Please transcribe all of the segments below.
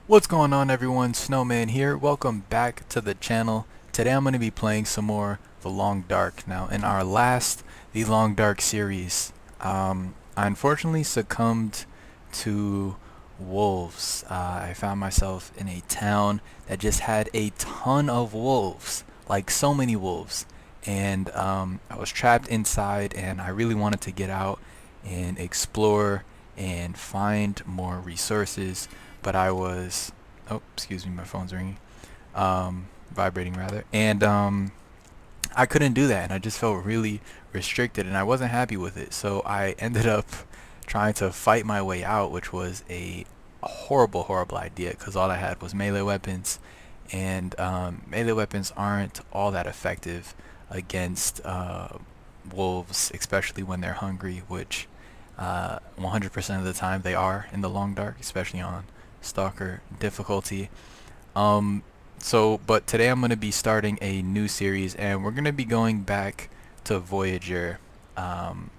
What's going on, everyone? Snowman here. Welcome back to the channel. Today I'm going to be playing some more The Long Dark. Now, in our last The Long Dark series, I unfortunately succumbed to wolves. I found myself in a town that just had a ton of wolves, like so many wolves. And I was trapped inside, and I really wanted to get out and explore and find more resources, but I was, oh, excuse me, my phone's ringing, vibrating rather, and I couldn't do that, and I just felt really restricted, and I wasn't happy with it. So I ended up trying to fight my way out, which was a horrible, horrible idea because all I had was melee weapons, and melee weapons aren't all that effective against wolves, especially when they're hungry, which 100% of the time they are in the long dark, especially on Stalker difficulty. Um, but today I'm going to be starting a new series, and we're going to be going back to Voyager. Um,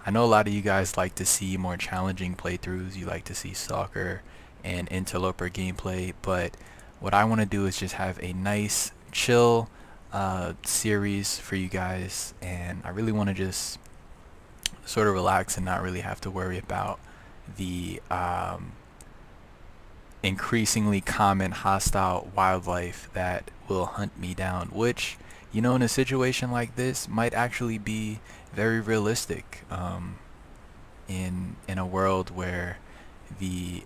I know a lot of you guys like to see more challenging playthroughs. You like to see Stalker and Interloper gameplay, but what I want to do is just have a nice, chill series for you guys, and I really want to just sort of relax and not really have to worry about the increasingly common hostile wildlife that will hunt me down, which, you know, in a situation like this might actually be very realistic, in a world where the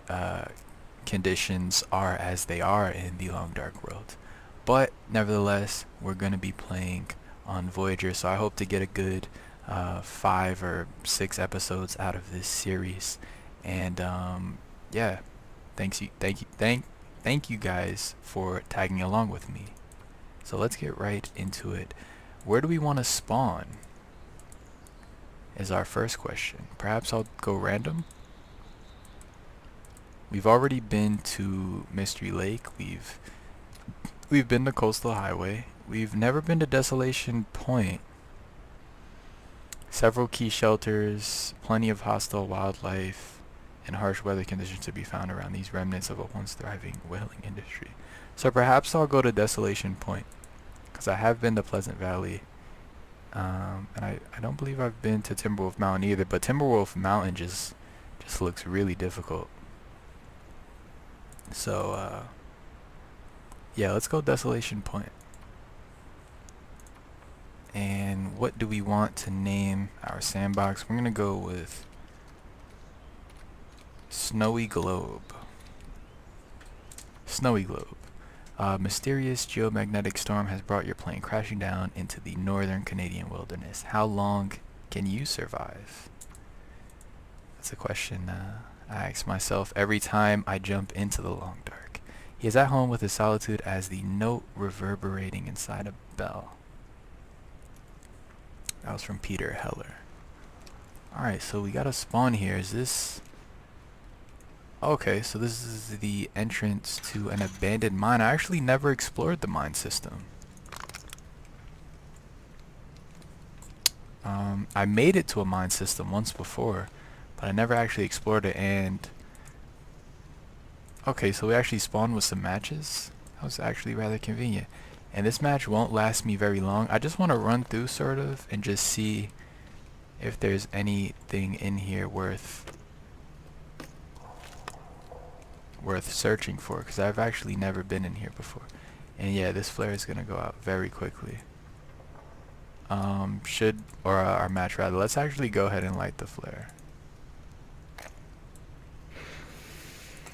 conditions are as they are in the Long Dark world. But nevertheless, we're going to be playing on Voyager, so I hope to get a good 5 or 6 episodes out of this series. And yeah, thank you guys for tagging along with me. So let's get right into it. Where do we want to spawn is our first question. Perhaps I'll go random. We've already been to Mystery Lake. We've been to Coastal Highway. We've never been to Desolation Point. Several key shelters, plenty of hostile wildlife, and harsh weather conditions to be found around these remnants of a once thriving whaling industry. So perhaps I'll go to Desolation Point, because I have been to Pleasant Valley, and I don't believe I've been to Timberwolf Mountain either, but Timberwolf Mountain just looks really difficult. So yeah, let's go Desolation Point. And what do we want to name our sandbox? We're going to go with Snowy Globe. Snowy Globe. A mysterious geomagnetic storm has brought your plane crashing down into the northern Canadian wilderness. How long can you survive? That's a question I ask myself every time I jump into the Long Dark. He is at home with his solitude as the note reverberating inside a bell. That was from Peter Heller. Alright, so we got a spawn here. Is this... Okay, so this is the entrance to an abandoned mine. I actually never explored the mine system. I made it to a mine system once before, but I never actually explored it. And okay, so we actually spawned with some matches. That was actually rather convenient. And this match won't last me very long. I just want to run through sort of and just see if there's anything in here worth searching for, because I've actually never been in here before. And yeah, this flare is gonna go out very quickly. Our match rather. Let's actually go ahead and light the flare.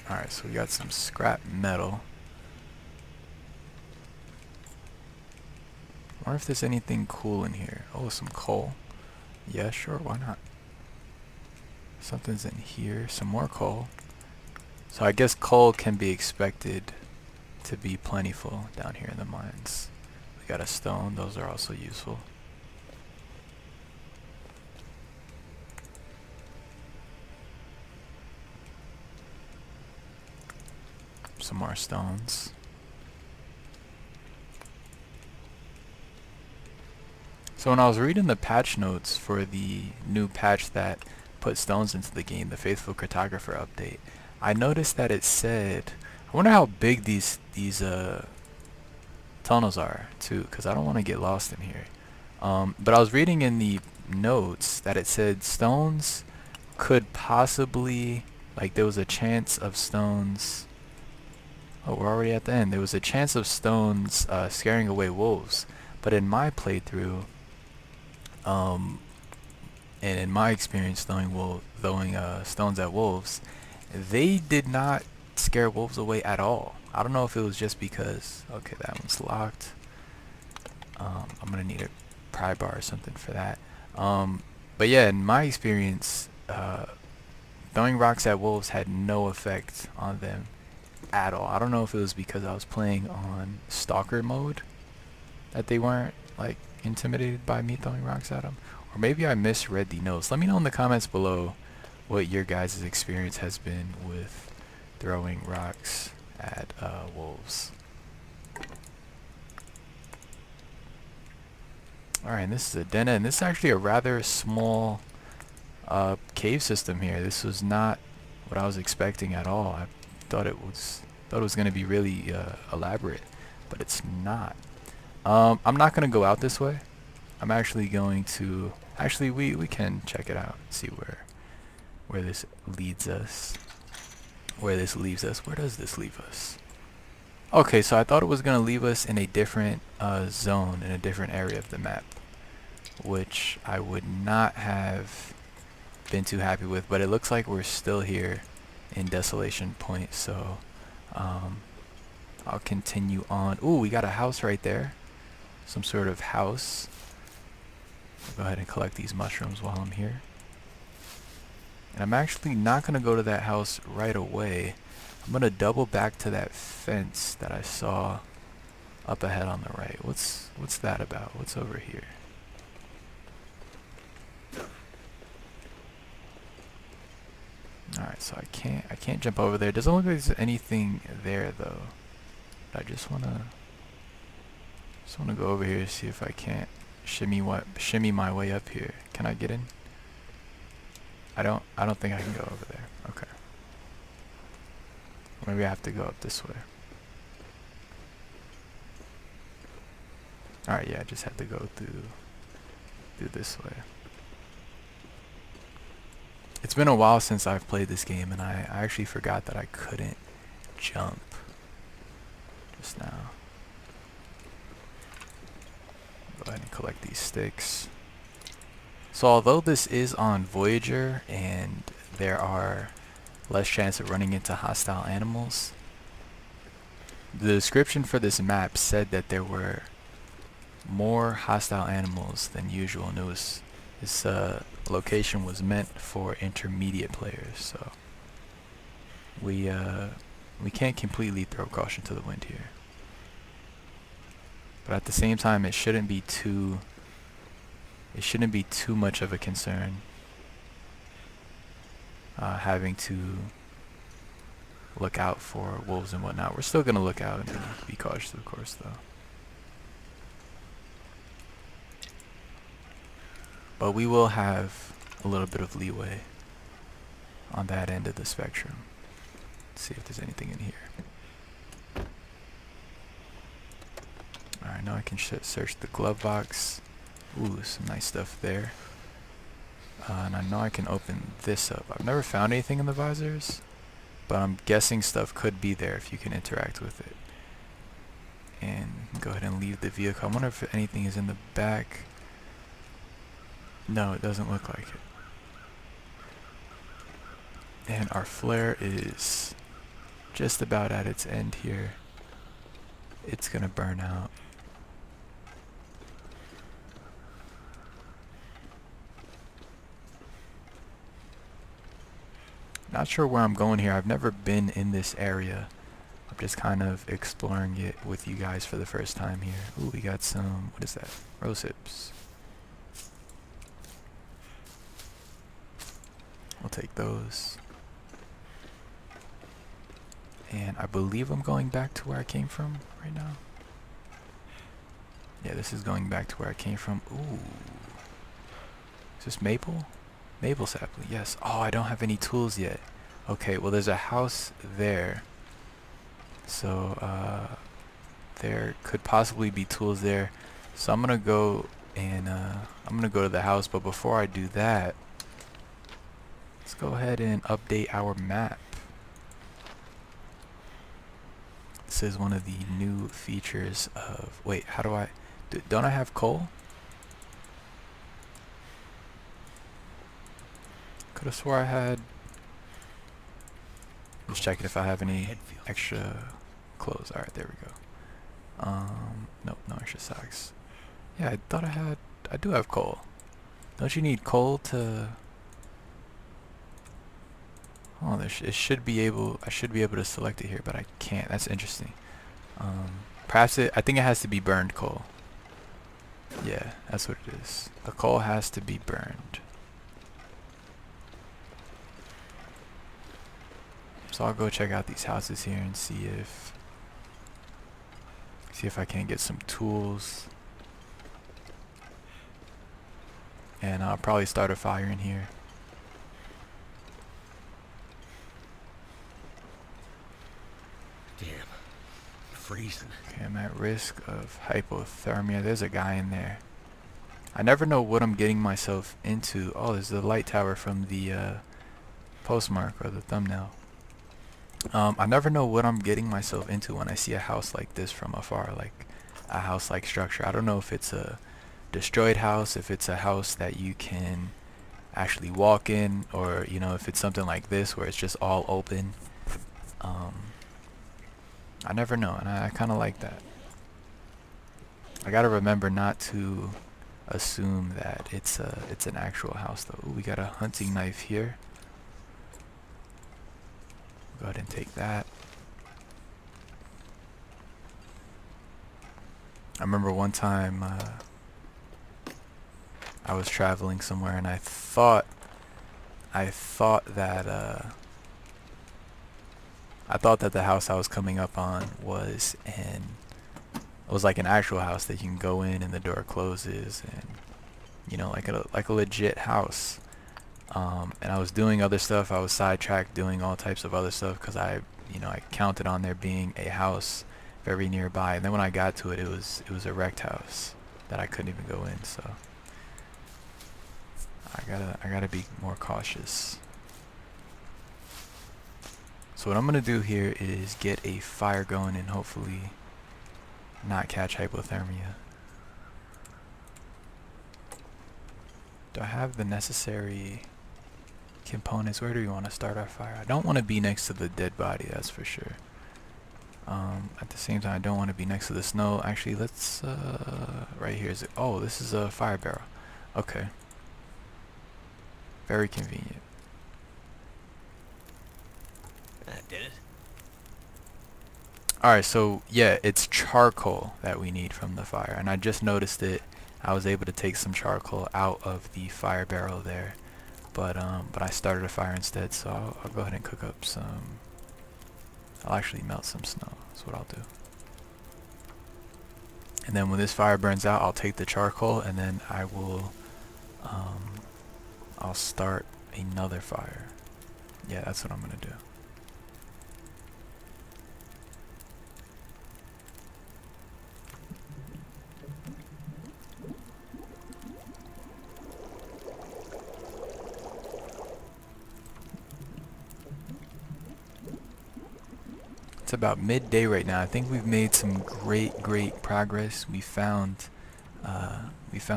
Alright, so we got some scrap metal. I wonder if there's anything cool in here. Oh, some coal. Yeah, sure, why not? Something's in here. Some more coal. So I guess coal can be expected to be plentiful down here in the mines. We got a stone. Those are also useful. Some more stones. So when I was reading the patch notes for the new patch that put stones into the game, the Faithful Cartographer update, I noticed that it said I wonder how big these tunnels are too, because I don't want to get lost in here. But I was reading in the notes that it said stones could possibly, like, there was a chance of stones. Oh, we're already at the end. There was a chance of stones scaring away wolves, but in my playthrough, um, and in my experience throwing stones at wolves, they did not scare wolves away at all. I don't know if it was just because, okay, that one's locked. I'm gonna need a pry bar or something for that. But yeah, in my experience, throwing rocks at wolves had no effect on them at all. I don't know if it was because I was playing on stalker mode that they weren't like intimidated by me throwing rocks at them, or maybe I misread the notes. Let me know in the comments below what your guys' experience has been with throwing rocks at wolves. Alright, and this is a den, and this is actually a rather small cave system here. This was not what I was expecting at all. I thought it was going to be really elaborate, but it's not. I'm not going to go out this way. I'm actually going to, actually we can check it out, see where this leads us. Where this leaves us. Where does this leave us? Okay, so I thought it was going to leave us in a different zone, in a different area of the map, which I would not have been too happy with, but it looks like we're still here in Desolation Point, so I'll continue on. Ooh, we got a house right there. Some sort of house. I'll go ahead and collect these mushrooms while I'm here. And I'm actually not going to go to that house right away. I'm going to double back to that fence that I saw up ahead on the right. What's that about? What's over here? Alright, so I can't jump over there. Doesn't look like there's anything there though. But I just wanna go over here to see if I can't shimmy my way up here. Can I get in? I don't think I can go over there. Okay. Maybe I have to go up this way. Alright, yeah, I just had to go through this way. It's been a while since I've played this game, and I actually forgot that I couldn't jump just now. Go ahead and collect these sticks. So although this is on Voyager and there are less chance of running into hostile animals, the description for this map said that there were more hostile animals than usual, and this location was meant for intermediate players, so we can't completely throw caution to the wind here. But at the same time, it shouldn't be too much of a concern having to look out for wolves and whatnot. We're still gonna look out and be cautious, of course, though. But we will have a little bit of leeway on that end of the spectrum. Let's see if there's anything in here. Alright, now I can search the glove box. Ooh, some nice stuff there. And I know I can open this up. I've never found anything in the visors, but I'm guessing stuff could be there if you can interact with it. And go ahead and leave the vehicle. I wonder if anything is in the back. No, it doesn't look like it. And our flare is just about at its end here. It's gonna burn out. Not sure where I'm going here. I've never been in this area. I'm just kind of exploring it with you guys for the first time here. Ooh, we got some, what is that? Rose hips. We'll take those. And I believe I'm going back to where I came from right now. Yeah, this is going back to where I came from. Ooh. Is this maple? Maple sapling, yes. Oh, I don't have any tools yet. Okay, well there's a house there. So there could possibly be tools there. So I'm gonna go and I'm gonna go to the house, but before I do that, let's go ahead and update our map. This is one of the new features of, wait, how do I, don't I have coal? Could have swore I had, just checking if I have any extra clothes. Alright, there we go. Nope, no extra socks. Yeah, I thought I do have coal. Don't you need coal to, oh, it should be able, I should be able to select it here, but I can't. That's interesting. Perhaps I think it has to be burned coal. Yeah, that's what it is. The coal has to be burned. So I'll go check out these houses here and see if I can get some tools. And I'll probably start a fire in here. Damn. Freezing. Okay, I'm at risk of hypothermia. There's a guy in there. I never know what I'm getting myself into. Oh, there's the light tower from the postmark or the thumbnail. I never know what I'm getting myself into when I see a house like this from afar, like a house-like structure. I don't know if it's a destroyed house, if it's a house that you can actually walk in, or you know, if it's something like this where it's just all open. I never know, and I kind of like that. I gotta remember not to assume that it's an actual house though. Ooh, we got a hunting knife here. Go ahead and take that. I remember one time I was traveling somewhere and I thought that the house I was coming up on was like an actual house that you can go in and the door closes, and you know, like a legit house. And I was doing other stuff. I was sidetracked doing all types of other stuff because I counted on there being a house very nearby. And then when I got to it, it was a wrecked house that I couldn't even go in. So I gotta be more cautious. So what I'm gonna do here is get a fire going and hopefully not catch hypothermia. Do I have the necessary components? Where do we want to start our fire? I don't want to be next to the dead body, that's for sure. At the same time, I don't want to be next to the snow. Actually, let's right here is it. Oh, this is a fire barrel. Okay, very convenient. That did it. Alright, so yeah, it's charcoal that we need from the fire, and I just noticed it. I was able to take some charcoal out of the fire barrel there, but I started a fire instead, so I'll go ahead and cook up some. I'll actually melt some snow. That's what I'll do. And then when this fire burns out, I'll take the charcoal and then I will I'll start another fire. Yeah, that's what I'm gonna do. It's about midday right now. I think we've made some great progress. We found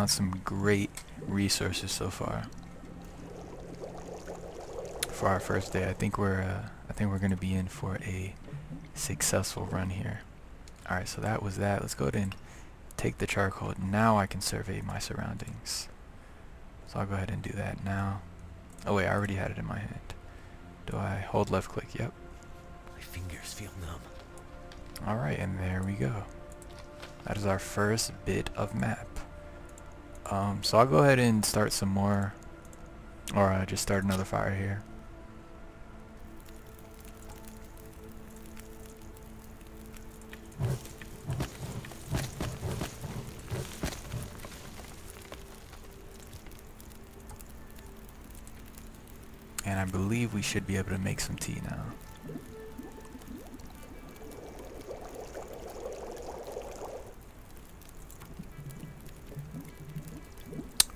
some great resources so far for our first day. I think we're gonna be in for a successful run here. All right, so that was that. Let's go ahead and take the charcoal. Now I can survey my surroundings. So I'll go ahead and do that now. Oh wait, I already had it in my hand. Do I hold left click? Yep. Fingers feel numb. Alright, and there we go. That is our first bit of map. So I'll go ahead and start some more, or just start another fire here. And I believe we should be able to make some tea now.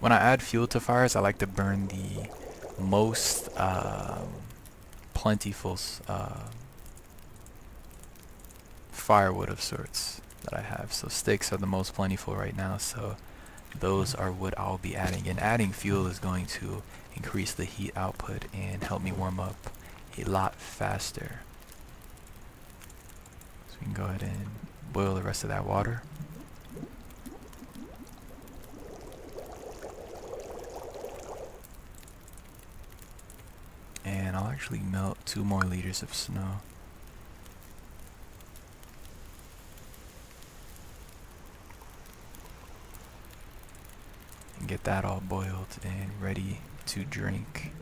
when I add fuel to fires, I like to burn the most plentiful firewood of sorts that I have. So sticks are the most plentiful right now, so those are what I'll be adding. And adding fuel is going to increase the heat output and help me warm up a lot faster. So we can go ahead and boil the rest of that water. And I'll actually melt 2 more liters of snow. And get that all boiled and ready to drink.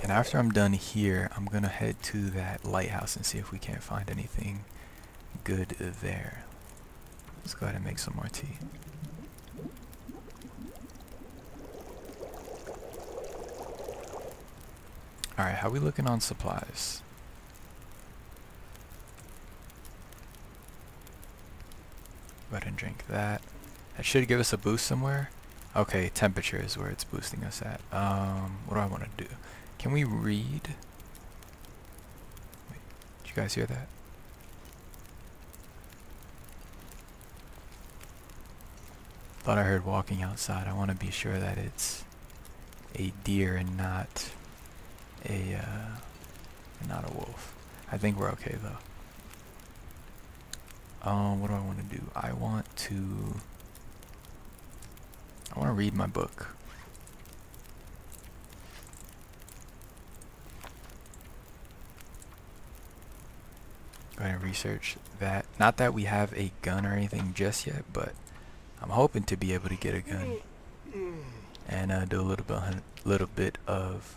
And after I'm done here, I'm gonna head to that lighthouse and see if we can't find anything good there. Let's go ahead and make some more tea. Alright, how we looking on supplies? Go ahead and drink that. That should give us a boost somewhere. Okay, temperature is where it's boosting us at. What do I want to do? Can we read? Wait, did you guys hear that? Thought I heard walking outside. I want to be sure that it's a deer and not a wolf. I think we're okay though. What do I want to do? I want to read my book. Go ahead and research that. Not that we have a gun or anything just yet, but I'm hoping to be able to get a gun and do a little bit of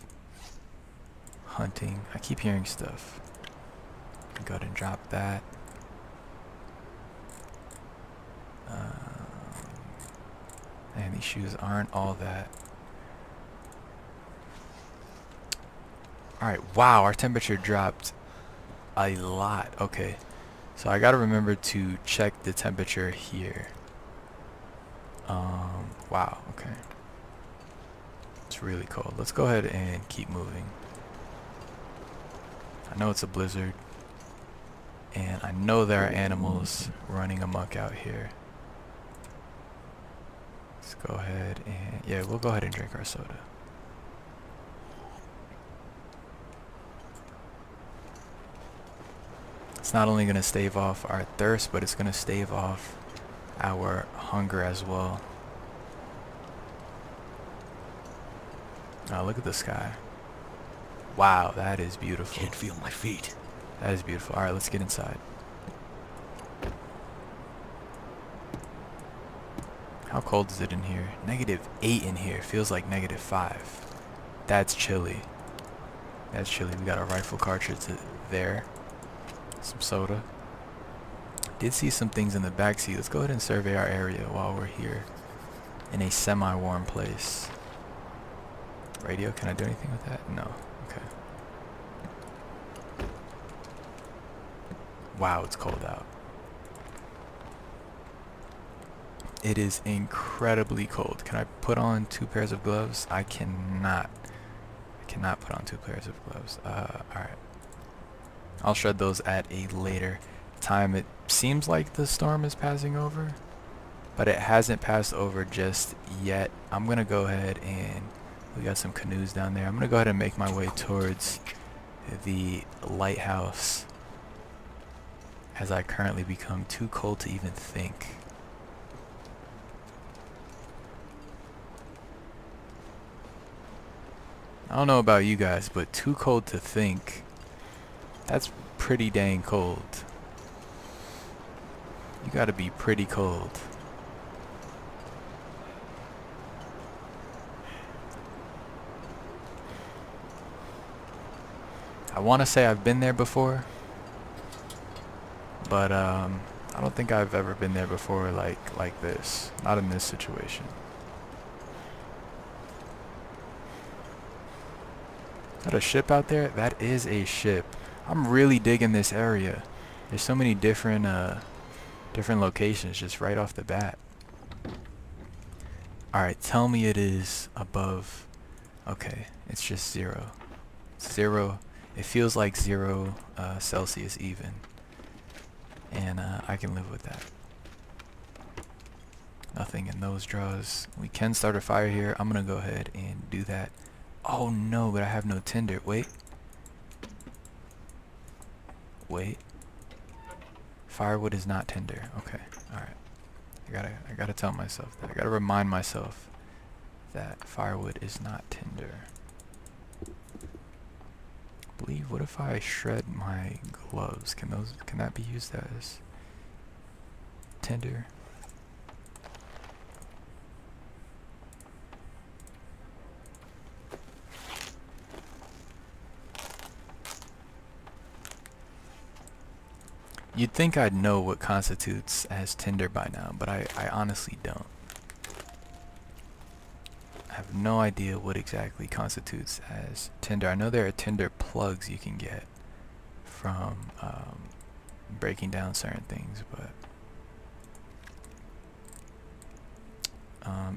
hunting. I keep hearing stuff. Go ahead and drop that. And these shoes aren't all that. Alright, wow, our temperature dropped a lot. Okay, so I gotta remember to check the temperature here. Wow, okay. It's really cold. Let's go ahead and keep moving. I know it's a blizzard, and I know there are animals running amok out here. Let's go ahead and, yeah, we'll go ahead and drink our soda. It's not only going to stave off our thirst, but it's going to stave off our hunger as well. Oh, look at the sky. Wow, that is beautiful. Can't feel my feet. That is beautiful. Alright, let's get inside. How cold is it in here? -8 in here. Feels like -5. That's chilly. That's chilly. We got a rifle cartridge there. Some soda. Did see some things in the backseat. Let's go ahead and survey our area while we're here in a semi-warm place. Radio, can I do anything with that? No. Okay. Wow, it's cold out. It is incredibly cold. Can I put on 2 pairs of gloves? I cannot. I cannot put on 2 pairs of gloves. Alright. I'll shred those at a later time. It seems like the storm is passing over, but it hasn't passed over just yet. I'm gonna go ahead and, we got some canoes down there. I'm gonna go ahead and make my way towards the lighthouse, as I currently become too cold to even think. I don't know about you guys, but too cold to think, that's pretty dang cold. You gotta be pretty cold. I want to say I've been there before, but I don't think I've ever been there before like this. Not in this situation. Is that a ship out there? That is a ship. I'm really digging this area. There's so many different Different locations just right off the bat. Alright, tell me it is above. Okay, it's just 0. 0. It feels like 0 Celsius even. And I can live with that. Nothing in those draws. We can start a fire here. I'm gonna go ahead and do that. Oh no, but I have no tinder. Wait. Wait. Firewood is not tinder. Okay. Alright. I gotta tell myself that. I gotta remind myself that firewood is not tinder. I believe, what if I shred my gloves? Can that be used as tinder? You'd think I'd know what constitutes as tinder by now, but I honestly don't. I have no idea what exactly constitutes as tinder. I know there are tinder plugs you can get from breaking down certain things, but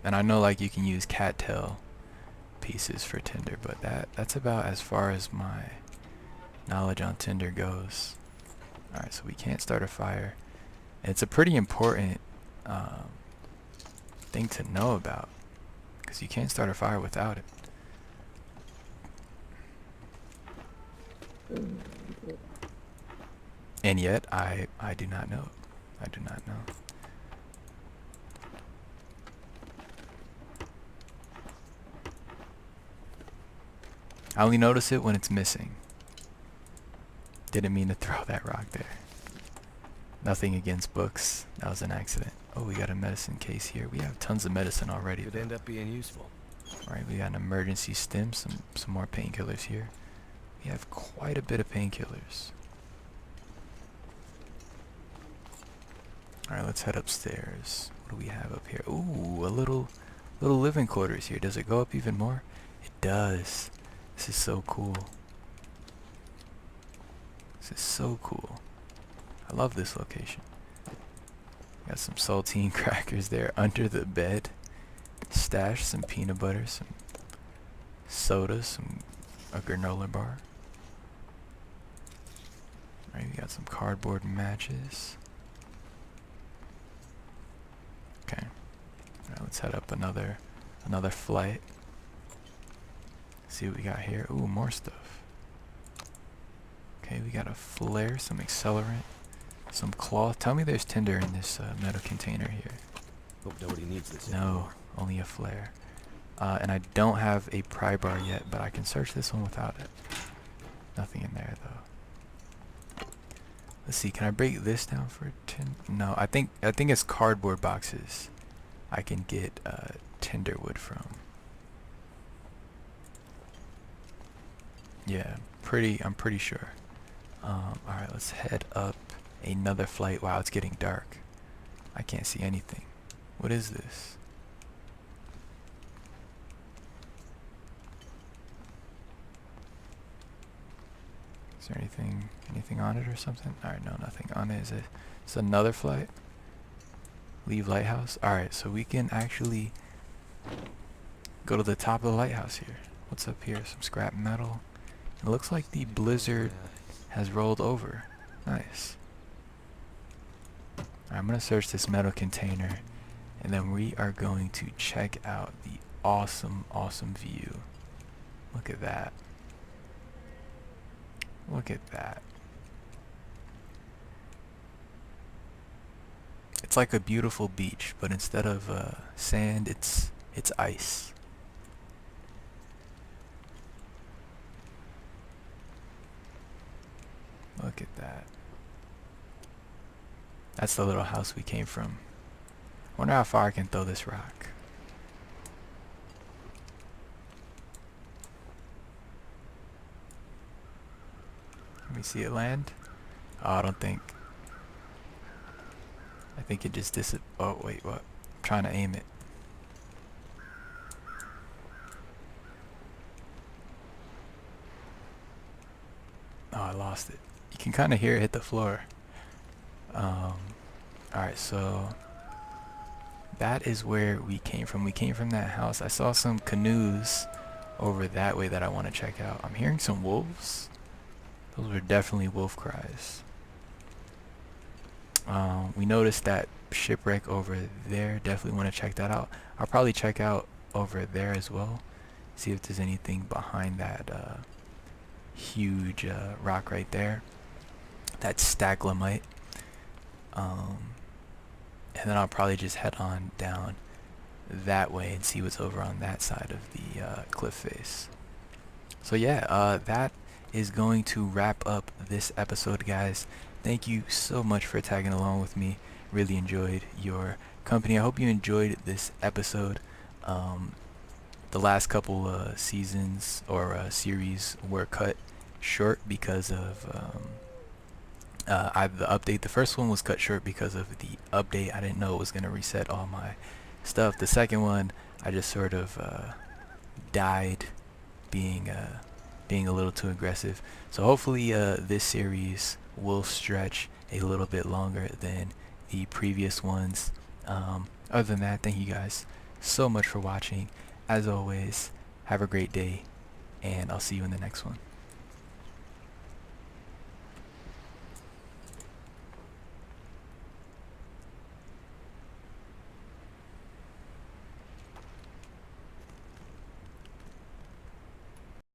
and I know like you can use cattail pieces for tinder, but that's about as far as my knowledge on tinder goes. Alright, so we can't start a fire. And it's a pretty important thing to know about, because you can't start a fire without it. And yet, I do not know. I do not know. I only notice it when it's missing. Didn't mean to throw that rock there. Nothing against books. That was an accident. Oh, we got a medicine case here. We have tons of medicine already. Could end up being useful. Alright, we got an emergency stim, some more painkillers here. We have quite a bit of painkillers. Alright, let's head upstairs. What do we have up here? Ooh, a little living quarters here. Does it go up even more? It does. This is so cool. This is so cool. I love this location. Got some saltine crackers there under the bed. Stash some peanut butter, some soda, a granola bar. Alright, we got some cardboard matches. Okay. Alright, let's head up another flight. See what we got here. Ooh, more stuff. Okay, we got a flare, some accelerant, some cloth. Tell me there's tinder in this metal container here. Hope nobody needs this. No, anymore. only a flare. And I don't have a pry bar yet, but I can search this one without it. Nothing in there though. Let's see, can I break this down for tin? No, I think it's cardboard boxes I can get tinder wood from. Yeah, I'm pretty sure. Alright, let's head up another flight. Wow, it's getting dark. I can't see anything. What is this? Is there anything on it or something? Alright, no, nothing on it. Is it another flight? Leave lighthouse? Alright, so we can actually go to the top of the lighthouse here. What's up here? Some scrap metal. It looks like the blizzard has rolled over. Nice. I'm gonna search this metal container, and then we are going to check out the awesome view. Look at that. Look at that. It's like a beautiful beach, but instead of sand, it's ice. Look at that. That's the little house we came from. Wonder how far I can throw this rock. Let me see it land. Oh, I don't think. I think it just oh, wait, what? I'm trying to aim it. Oh, I lost it. You can kind of hear it hit the floor. Alright, so that is where we came from. We came from that house. I saw some canoes over that way that I want to check out. I'm hearing some wolves. Those were definitely wolf cries. We noticed that shipwreck over there. Definitely want to check that out. I'll probably check out over there as well. See if there's anything behind that huge rock right there. That staglamite. And then I'll probably just head on down that way and see what's over on that side of the cliff face. So yeah, that is going to wrap up this episode, guys. Thank you so much for tagging along with me. Really enjoyed your company. I hope you enjoyed this episode. The last couple seasons or series were cut short because of the update. The first one was cut short because of the update. I didn't know it was going to reset all my stuff. The second one, I just sort of died being a little too aggressive. So hopefully this series will stretch a little bit longer than the previous ones. Other than that, thank you guys so much for watching. As always, have a great day, and I'll see you in the next one.